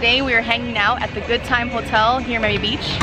today we are hanging out at the Goodtime Hotel here in Miami Beach.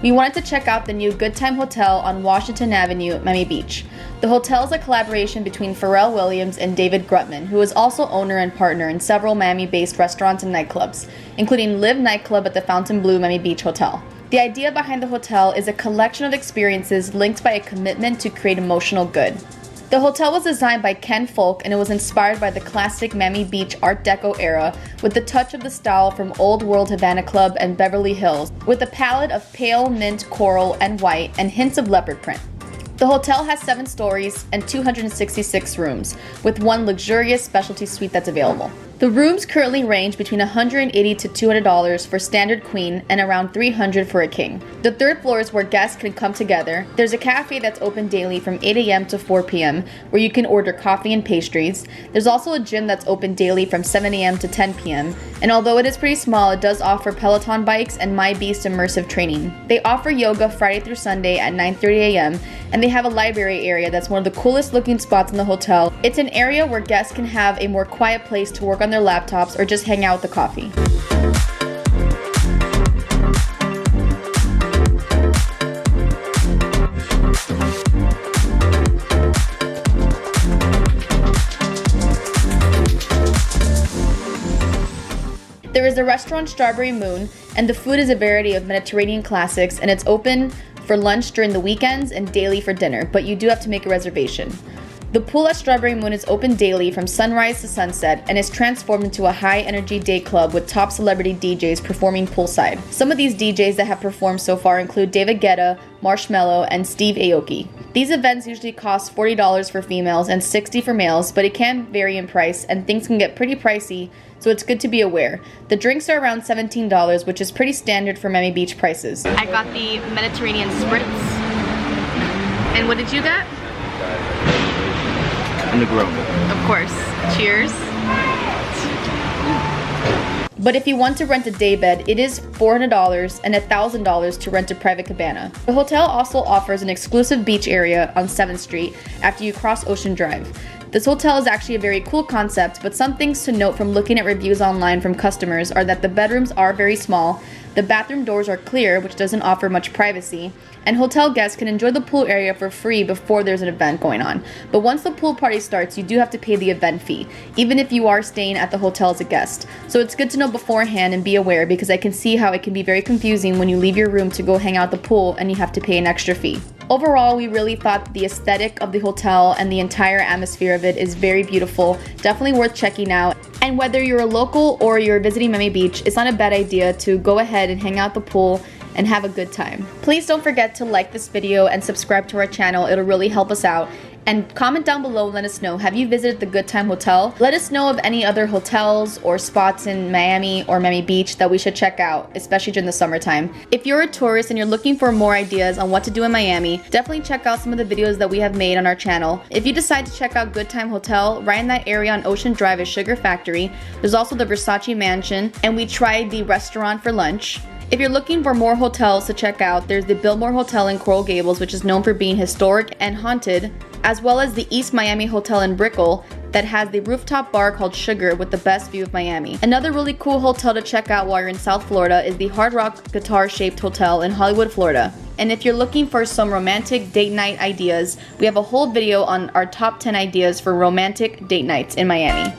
We wanted to check out the new Goodtime Hotel on Washington Avenue, Miami Beach. The hotel is a collaboration between Pharrel Williams and David Grutman, who is also owner and partner in several Miami-based restaurants and nightclubs, including Live nightclub at the Fountainbleau Miami Beach Hotel. The idea behind the hotel is a collection of experiences linked by a commitment to create emotional good. The hotel was designed by Ken Fulk, and it was inspired by the classic Miami Beach Art Deco era with the touch of the style from Old World Havana Club and Beverly Hills, with a palette of pale mint coral and white and hints of leopard print. The hotel has 7 stories and 266 rooms, with one luxurious specialty suite that's available. The rooms currently range between $180 to $200 for standard queen and around $300 for a king. The 3rd floor is where guests can come together. There's a cafe that's open daily from 8 a.m. to 4 p.m. where you can order coffee and pastries. There's also a gym that's open daily from 7 a.m. to 10 p.m. And although it is pretty small, it does offer Peloton bikes and My Beast immersive training. They offer yoga Friday through Sunday at 9:30 a.m. and they have a library area that's one of the coolest looking spots in the hotel. It's an area where guests can have a more quiet place to work on their laptops or just hang out with the coffee. There is a restaurant, Strawberry Moon, and the food is a variety of Mediterranean classics, and it's open for lunch during the weekends and daily for dinner, but you do have to make a reservation. The pool at Strawberry Moon is open daily from sunrise to sunset and is transformed into a high-energy day club with top celebrity DJs performing poolside. Some of these DJs that have performed so far include David Guetta, Marshmello, and Steve Aoki. These events usually cost $40 for females and $60 for males, but it can vary in price and things can get pretty pricey, so it's good to be aware. The drinks are around $17, which is pretty standard for Miami Beach prices. I got the Mediterranean Spritz. And what did you get? And the grill. Of course. Cheers. But if you want to rent a daybed, it is $400 and $1,000 to rent a private cabana. The hotel also offers an exclusive beach area on 7th Street after you cross Ocean Drive. This hotel is actually a very cool concept, but some things to note from looking at reviews online from customers are that the bedrooms are very small, the bathroom doors are clear, which doesn't offer much privacy, and hotel guests can enjoy the pool area for free before there's an event going on. But once the pool party starts, you do have to pay the event fee, even if you are staying at the hotel as a guest. So it's good to know beforehand and be aware, because I can see how it can be very confusing when you leave your room to go hang out at the pool and you have to pay an extra fee. Overall, we really thought the aesthetic of the hotel and the entire atmosphere of it is very beautiful, definitely worth checking out. And whether you're a local or you're visiting Miami Beach, it's not a bad idea to go ahead and hang out at the pool and have a good time. Please don't forget to like this video and subscribe to our channel. It'll really help us out. And comment down below and let us know, have you visited the Goodtime Hotel? Let us know of any other hotels or spots in Miami or Miami Beach that we should check out, especially during the summertime. If you're a tourist and you're looking for more ideas on what to do in Miami, definitely check out some of the videos that we have made on our channel. If you decide to check out Goodtime Hotel, right in that area on Ocean Drive is Sugar Factory. There's also the Versace Mansion, and we tried the restaurant for lunch. If you're looking for more hotels to check out, there's the Biltmore Hotel in Coral Gables, which is known for being historic and haunted, as well as the East Miami Hotel in Brickell that has the rooftop bar called Sugar with the best view of Miami. Another really cool hotel to check out while you're in South Florida is the Hard Rock Guitar-shaped hotel in Hollywood, Florida. And if you're looking for some romantic date night ideas, we have a whole video on our top 10 ideas for romantic date nights in Miami.